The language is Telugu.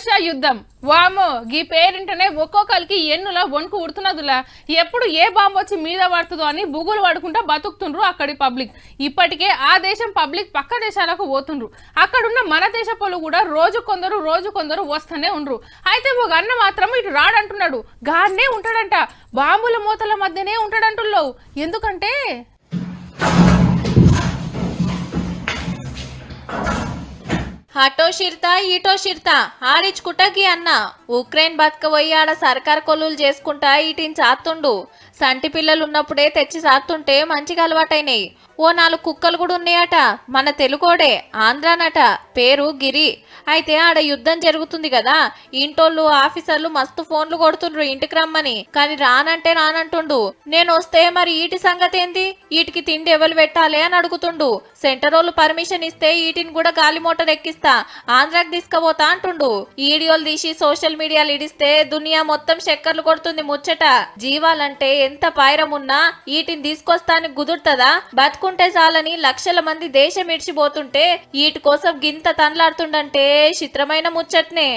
రష్యా యుద్ధం వామో గీ పేరింటనే ఒక్కొక్కరికి ఎన్నుల వణుకు ఉడుతున్నదిలా ఎప్పుడు ఏ బాంబు వచ్చి మీద పడుతుందో అని బుగులు పడుకుంటా బతుకుతుండ్రు అక్కడి పబ్లిక్. ఇప్పటికే ఆ దేశం పబ్లిక్ పక్క దేశాలకు పోతుండ్రు. అక్కడున్న మన దేశ పలు కూడా రోజు కొందరు వస్తూనే ఉండ్రు. అయితే ఒక అన్న మాత్రం ఇటు రాడంటున్నాడు, గాడనే ఉంటాడంట, బాంబుల మూతల మధ్యనే ఉంటాడంటున్నావు. ఎందుకంటే అటో షిర్తా ఇటో షిర్తా ఆడిచ్చుకుంటాకి అన్న ఉక్రెయిన్ బతకబోయి ఆడ సర్కార్ కొల్లులు చేసుకుంటా ఈటిని సాత్తుండు. సంటి పిల్లలు ఉన్నప్పుడే తెచ్చి సాత్తుంటే మంచిగా అలవాటైనాయి. ఓ 4 కుక్కలు కూడా ఉన్నాయట. మన తెలుగోడే, ఆంధ్రానట, పేరు గిరి. అయితే ఆడ యుద్ధం జరుగుతుంది కదా, ఇంటోళ్ళు ఆఫీసర్లు మస్తు ఫోన్లు కొడుతుండ్రు ఇంటికి రమ్మని. కానీ రానంటే రానంటుండు. నేను వస్తే మరి ఈటి సంగతి ఏంది, ఈటికి తిండి ఎవరు పెట్టాలి అని అడుగుతుండు. సెంటరోళ్ళు పర్మిషన్ ఇస్తే ఈటిని కూడా గాలి మోటార్ ఎక్కిస్తా, ఆంధ్రాకి తీసుకుపోతా అంటుండు. ఈడియోలు తీసి సోషల్ మీడియాలు ఇడిస్తే దునియా మొత్తం చక్కర్లు కొడుతుంది ముచ్చట. జీవాలంటే ఎంత పాయరమున్నా ఈటిని తీసుకొస్తానికి కుదురుతుందా? బతుకుంటే చాలని లక్షల మంది దేశం ఇడిచిపోతుంటే ఈటి కోసం గింత తన్లాడుతుండంటే చిత్రమైన ముచ్చట్నే.